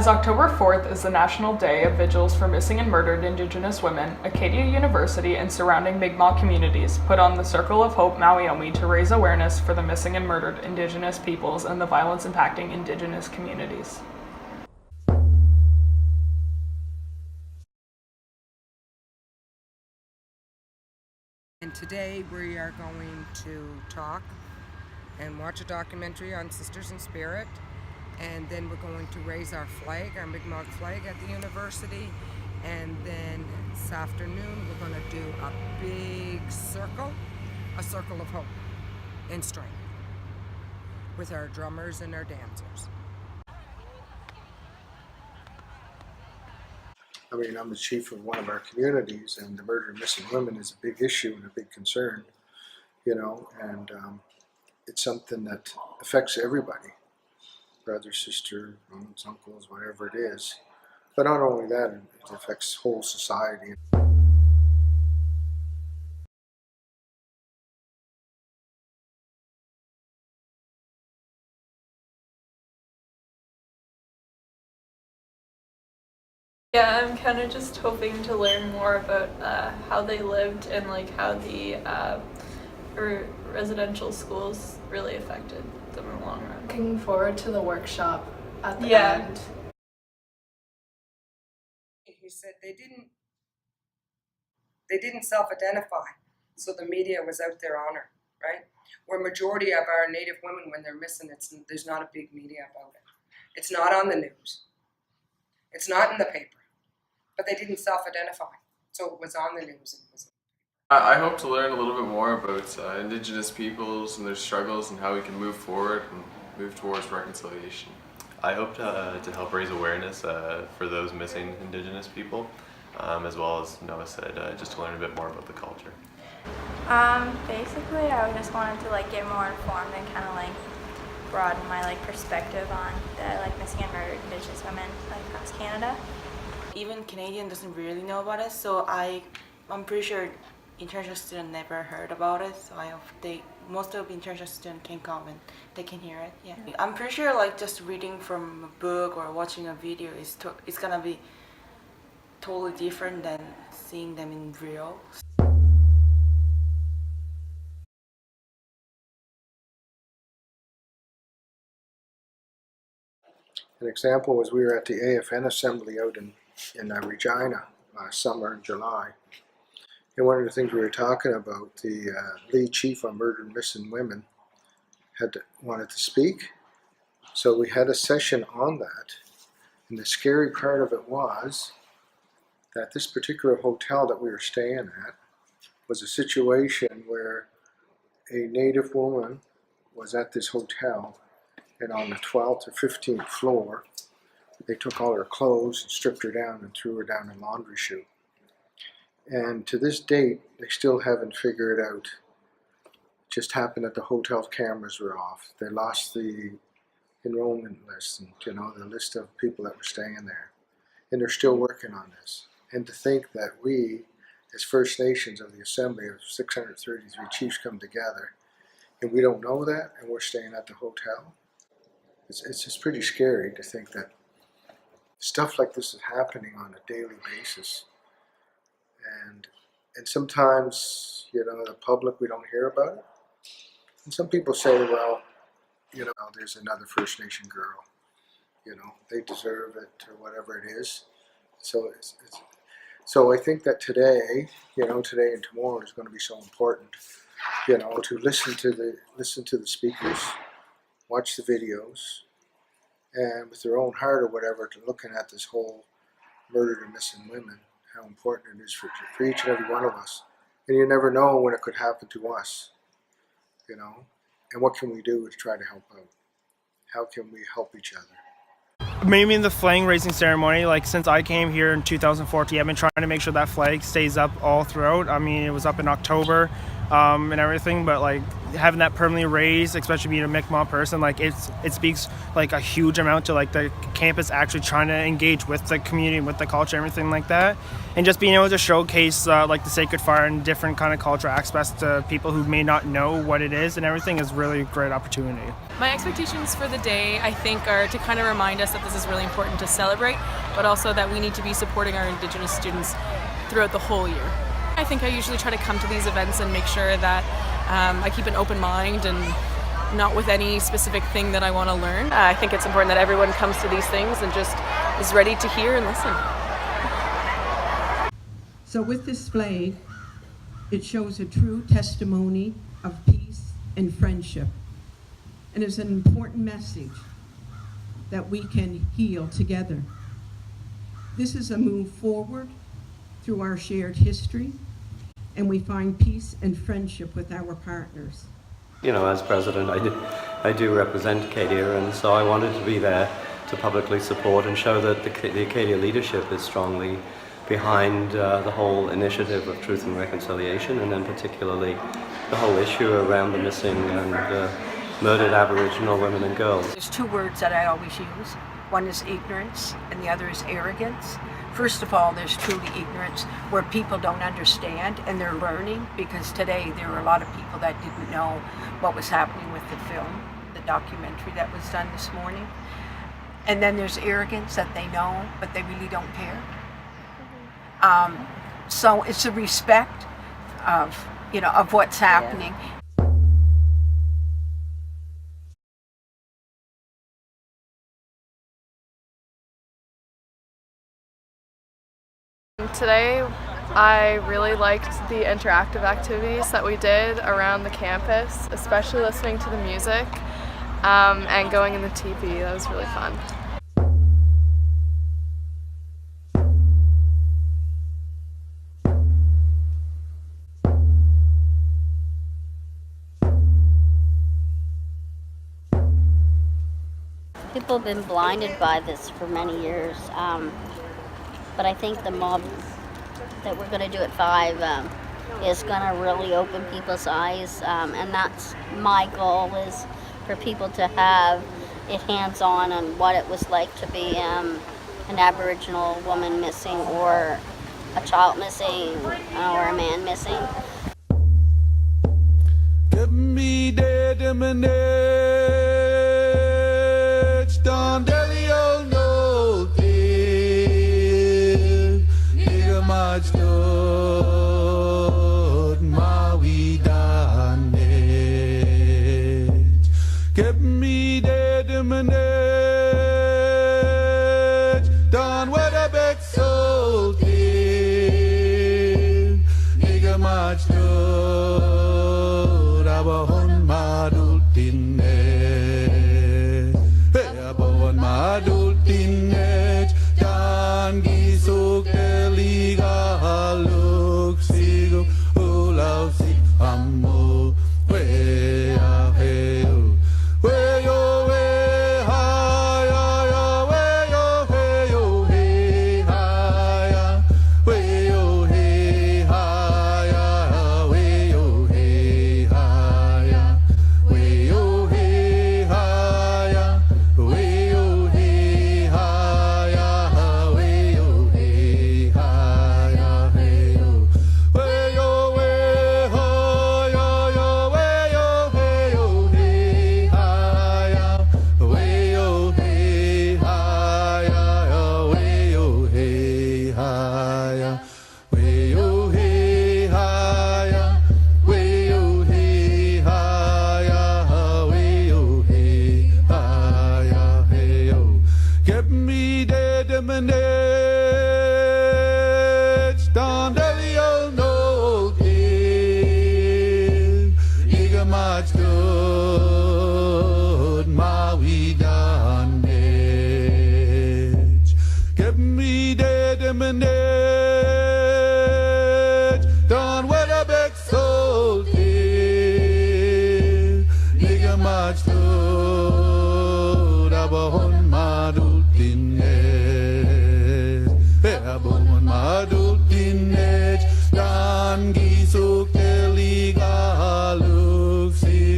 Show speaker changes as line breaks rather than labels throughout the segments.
As October 4th is the National Day of Vigils for Missing and Murdered Indigenous Women, Acadia University and surrounding Mi'kmaq communities put on the Circle of Hope Mawio'mi to raise awareness for the missing and murdered Indigenous peoples and the violence impacting Indigenous communities.
And today we are going to talk and watch a documentary on Sisters in Spirit, and then we're going to raise our flag, our Mi'kmaq flag at the university, and then this afternoon we're going to do a big circle, a circle of hope and strength with our drummers and our dancers.
I mean, I'm the chief of one of our communities, and the murder of missing women is a big issue and a big concern, and it's something that affects everybody, brother, sister, aunts, uncles, whatever it is. But not only that, it affects whole society.
Yeah, I'm kind of just hoping to learn more about how they lived and like how the residential schools really affected them in the long run.
Looking forward to the workshop at the end.
He said they didn't self-identify, so the media was out there on her, right? Where majority of our Native women, when they're missing, there's not a big media about it. It's not on the news. It's not in the paper. But they didn't self-identify, so it was on the news.
I hope to learn a little bit more about Indigenous peoples and their struggles and how we can move forward and move towards reconciliation.
I hope to help raise awareness for those missing Indigenous people, as well as Noah said, just to learn a bit more about the culture.
Basically, I just wanted to get more informed and kind of broaden my perspective on the missing and murdered Indigenous women across Canada.
Even Canadian doesn't really know about it, so I'm pretty sure international students never heard about it. So I hope most of the international students can come and they can hear it. Yeah, I'm pretty sure just reading from a book or watching a video it's gonna be totally different than seeing them in real.
An example was we were at the AFN assembly out in Regina last summer in July. And one of the things we were talking about, the lead chief on murdered missing women wanted to speak. So we had a session on that. And the scary part of it was that this particular hotel that we were staying at was a situation where a Native woman was at this hotel, and on the 12th or 15th floor, they took all her clothes and stripped her down and threw her down a laundry chute. And to this date, they still haven't figured out. It just happened that the hotel cameras were off. They lost the enrollment list and the list of people that were staying there. And they're still working on this. And to think that we, as First Nations of the Assembly of 633 chiefs, come together and we don't know that and we're staying at the hotel, it's just pretty scary to think that stuff like this is happening on a daily basis, and sometimes the public, we don't hear about it, and some people say, well, there's another First Nation girl, they deserve it or whatever it is. So I think that today, today and tomorrow is going to be so important, to listen to the speakers, watch the videos, and with their own heart or whatever, to looking at this whole murdered and missing women, how important it is for each and every one of us. And you never know when it could happen to us, and what can we do to try to help out? How can we help each other?
Maybe in the flag raising ceremony, since I came here in 2014, I've been trying to make sure that flag stays up all throughout. I mean, it was up in October and everything, but having that permanently raised, especially being a Mi'kmaq person, like it speaks like a huge amount to like the campus actually trying to engage with the community, with the culture, everything like that, and just being able to showcase like the Sacred Fire and different kind of cultural aspects to people who may not know what it is and everything is really a great opportunity.
My expectations for the day, I think, are to kind of remind us that this is really important to celebrate, but also that we need to be supporting our Indigenous students throughout the whole year. I think I usually try to come to these events and make sure that I keep an open mind and not with any specific thing that I want to learn. I think it's important that everyone comes to these things and just is ready to hear and listen.
So with this flag, it shows a true testimony of peace and friendship. And it's an important message that we can heal together. This is a move forward through our shared history, and we find peace and friendship with our partners.
You know, as president, I do represent Acadia, and so I wanted to be there to publicly support and show that the Acadia leadership is strongly behind the whole initiative of truth and reconciliation, and then particularly the whole issue around the missing and murdered Aboriginal women and girls.
There's two words that I always use. One is ignorance, and the other is arrogance. First of all, there's truly ignorance where people don't understand and they're learning, because today there were a lot of people that didn't know what was happening with the film, the documentary that was done this morning. And then there's arrogance that they know, but they really don't care. So it's a respect of, of what's happening.
Today, I really liked the interactive activities that we did around the campus, especially listening to the music and going in the teepee. That was really fun.
People have been blinded by this for many years. But I think the mob that we're going to do at 5 is going to really open people's eyes, and that's my goal, is for people to have it hands-on on what it was like to be an Aboriginal woman missing, or a child missing, or a man missing.
Give me dead Don Delio no much good Mawio'mi. Give me dead Don what a big soul did. Nigga much good Abahon Madultinet. Hey, Abahon Madultinet. Dan Gisuk Eliga Haluk Sigu Ulaw Si Amo. We are hell. We yo we hi ya we yo hey yo hey hi ya we yo hey hi ya we yo hey hi ya we yo hey hi ya we yo hey hi ya we yo hey hi ya hey yo we yo we hi ya ya we yo hey yo hey hi ya we yo hey hi ya we yo hey hi ya we yo hey hi ya we yo hey hi ya we yo hey hi ya hey yo give me dead minutes down Delio no give Iga much good Mawio'mi. Give me dead minutes down what a big soul did. Iga much good Abahon Madultinet. Abahon Madultinet. Dan Gisuk Eliga Haluk Si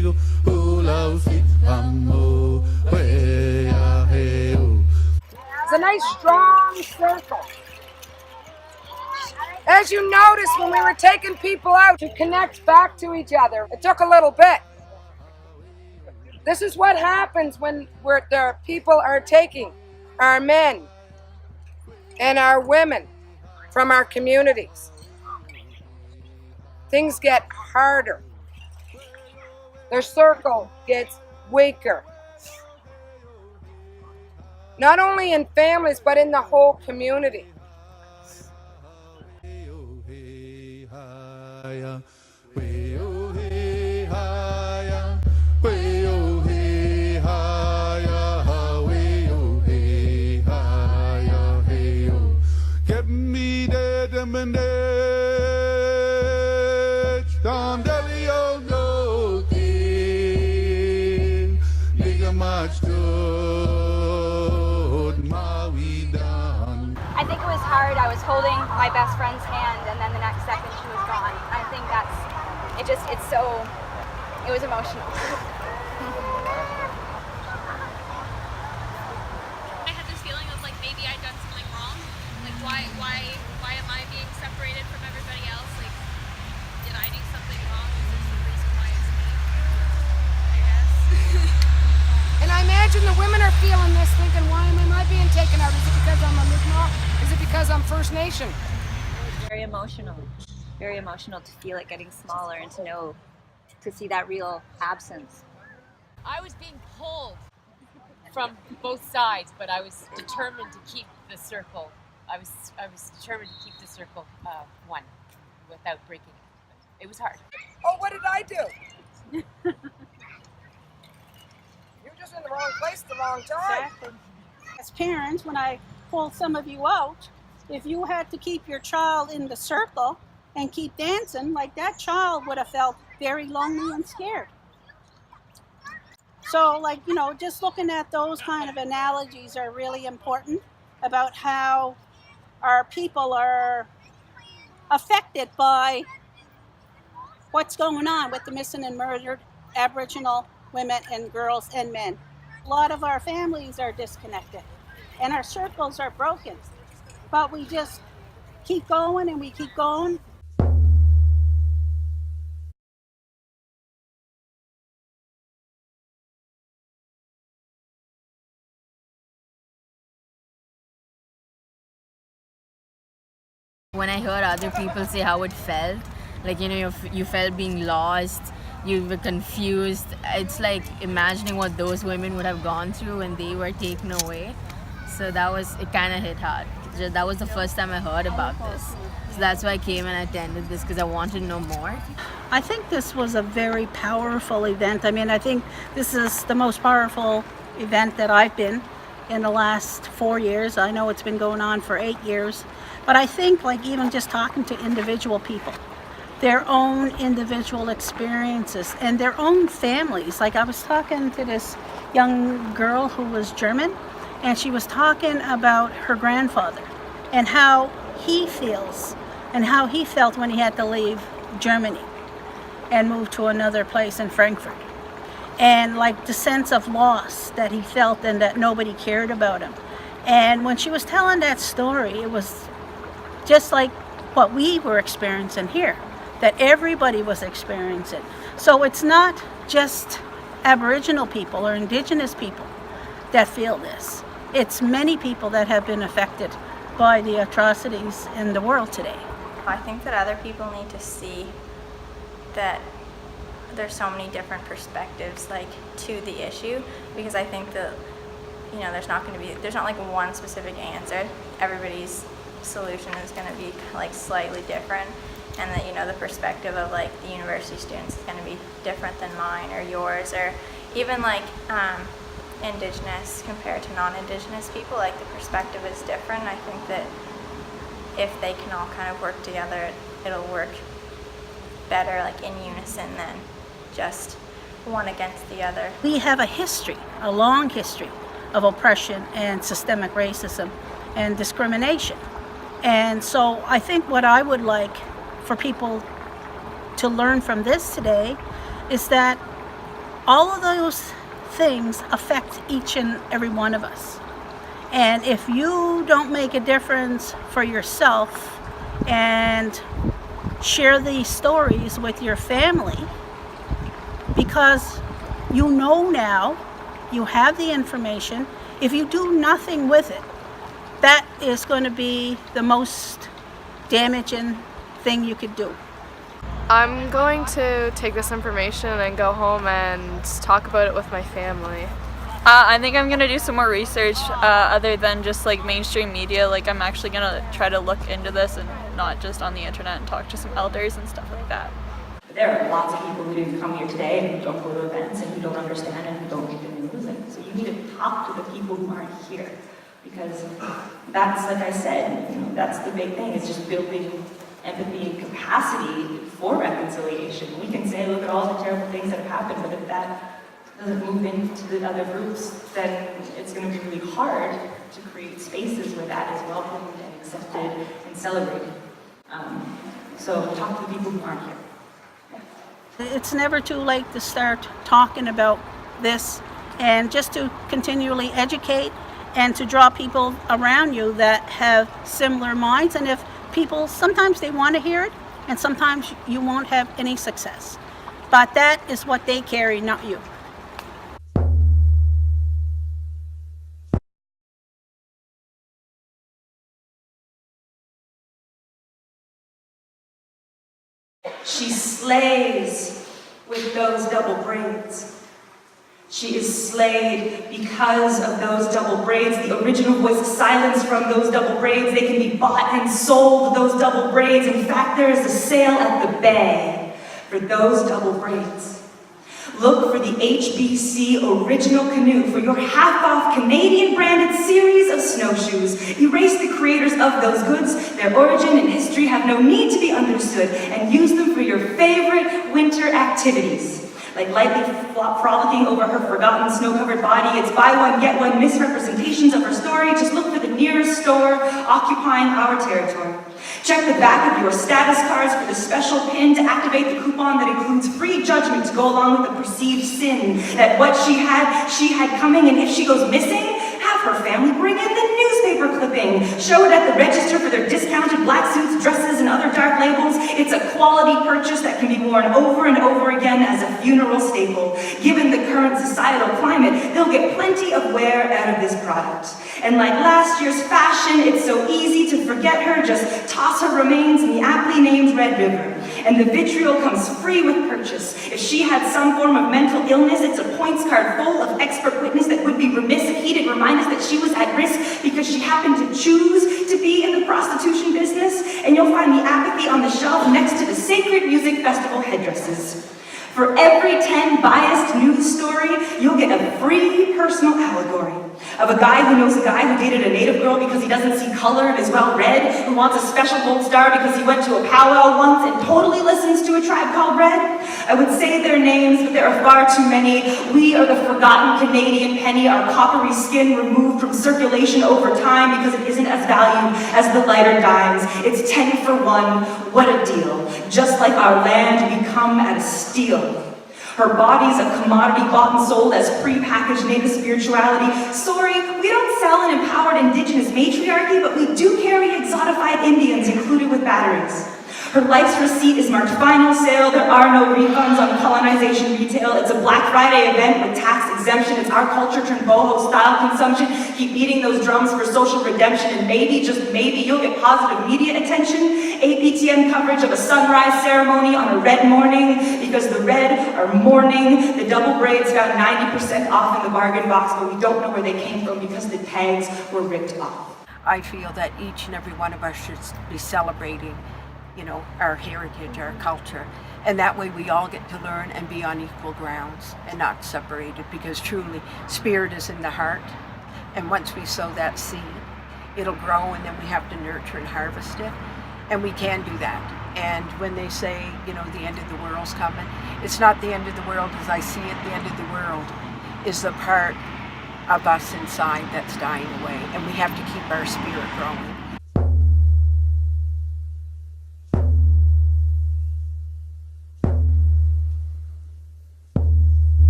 nice strong circle. As you notice, when we were taking people out to connect back to each other, it took a little bit. This is what happens when the people are taking our men and our women from our communities. Things get harder. Their circle gets weaker. Not only in families, but in the whole community.
I think it was hard. I was holding my best friend's hand, and then the next second she was gone. I think it was emotional.
I had this feeling of like maybe I'd done something wrong. Like why am I being separated from everybody else? Like, did I do something wrong? Is there some reason why it's me? I guess.
And I imagine the women are feeling this, thinking, why am I being taken out? Is it because I'm a Mi'kmaq? Is it because I'm First Nation?
It was very emotional to feel it getting smaller and to see that real absence.
I was being pulled from both sides, but I was determined to keep the circle. I was determined to keep the circle one without breaking it. It was hard.
Oh, what did I do? You're just in the wrong place at the wrong time.
Exactly. As parents, when I pulled some of you out, if you had to keep your child in the circle and keep dancing, like that child would have felt very lonely and scared. So, like, just looking at those kind of analogies are really important about how our people are affected by what's going on with the missing and murdered Aboriginal women and girls and men. A lot of our families are disconnected and our circles are broken, but we just keep going and we keep going.
When I heard other people say how it felt, like, you felt being lost, you were confused. It's like imagining what those women would have gone through when they were taken away. So it kind of hit hard. That was the first time I heard about this. So that's why I came and attended this, because I wanted to know more.
I think this was a very powerful event. I mean, I think this is the most powerful event that I've been in the last 4 years. I know it's been going on for 8 years. But I think, like, even just talking to individual people, their own individual experiences and their own families. Like, I was talking to this young girl who was German, and she was talking about her grandfather and how he feels and how he felt when he had to leave Germany and move to another place in Frankfurt. And like the sense of loss that he felt and that nobody cared about him. And when she was telling that story, it was just like what we were experiencing here, that everybody was experiencing. So it's not just Aboriginal people or Indigenous people that feel this. It's many people that have been affected by the atrocities in the world today.
I think that other people need to see that there's so many different perspectives to the issue, because I think that there's not like one specific answer. Everybody's solution is going to be slightly different, and that the perspective of the university students is going to be different than mine or yours, or even Indigenous compared to non-Indigenous people. The perspective is different. I think that if they can all kind of work together, it'll work better in unison than just one against the other.
We have a long history of oppression and systemic racism and discrimination. And so I think what I would like for people to learn from this today is that all of those things affect each and every one of us. And if you don't make a difference for yourself and share these stories with your family, because you know now, you have the information, if you do nothing with it, that is going to be the most damaging thing you could do.
I'm going to take this information and go home and talk about it with my family.
I think I'm gonna do some more research other than just like mainstream media. Like I'm actually gonna try to look into this and not just on the internet and talk to some elders and stuff like that.
There are lots of people who didn't come here today and who don't go to events and who don't understand and who don't read the news. And so you need to talk to the people who aren't here, because that's, like I said, that's the big thing. It's just building empathy and capacity for reconciliation. We can say, look at all the terrible things that have happened, but if that doesn't move into the other groups, then it's going to be really hard to create spaces where that is welcomed and accepted and celebrated. So talk to the people who aren't here.
It's never too late to start talking about this, and just to continually educate and to draw people around you that have similar minds. And if people, sometimes they want to hear it, and sometimes you won't have any success. But that is what they carry, not you.
She slays with those double braids. She is slayed because of those double braids. The original voice is silenced from those double braids. They can be bought and sold, those double braids. In fact, there is a sale at the Bay for those double braids. Look for the HBC Original Canoe for your half-off Canadian-branded series of snowshoes. Erase the creators of those goods. Their origin and history have no need to be understood, and use them for your favorite winter activities. Like lightly frolicking over her forgotten snow-covered body, it's buy one, get one misrepresentations of her story. Just look for the nearest store occupying our territory. Check the back of your status cards for the special pin to activate the coupon that includes free judgment to go along with the perceived sin that what she had coming, and if she goes missing, have her family bring in the newspaper clipping. Show it at the register for their discounted black suits, dresses, and other dark labels. It's a quality purchase that can be worn over and over again as a funeral staple. Given the current societal climate, they'll get plenty of wear out of this product. And like last year's fashion, it's so easy to forget her. Just toss her remains in the aptly named Red River. And the vitriol comes free with purchase. If she had some form of mental illness, it's a points card full of expert witness that would be remiss if he didn't remind us that she was at risk because she happened to choose to be in the prostitution business. And you'll find the apathy on the shelf next to the sacred music festival headdresses. For every 10 biased news story, you'll get a free personal allegory of a guy who knows a guy who dated a native girl because he doesn't see color and is well read, who wants a special gold star because he went to a powwow once and totally listens to A Tribe Called Red. I would say their names, but there are far too many. We are the forgotten Canadian penny, our coppery skin removed from circulation over time because it isn't as valued as the lighter dimes. It's 10 for 1. What a deal. Just like our land, we come at a steal. Her body's a commodity bought and sold as pre-packaged native spirituality. Sorry, we don't sell an empowered indigenous matriarchy, but we do carry exotified Indians included with batteries. Her life's receipt is marked final sale. There are no refunds on colonization retail. It's a Black Friday event with tax exemption. It's our culture turned boho style consumption. Keep beating those drums for social redemption, and maybe, just maybe, you'll get positive media attention. APTN coverage of a sunrise ceremony on a red morning, because the red are mourning. The double braids found 90% off in the bargain box, but we don't know where they came from because the tags were ripped off.
I feel that each and every one of us should be celebrating, our heritage, our culture. And that way we all get to learn and be on equal grounds and not separated, because truly, spirit is in the heart. And once we sow that seed, it'll grow, and then we have to nurture and harvest it. And we can do that. And when they say, the end of the world's coming, it's not the end of the world as I see it. The end of the world is the part of us inside that's dying away. And we have to keep our spirit growing.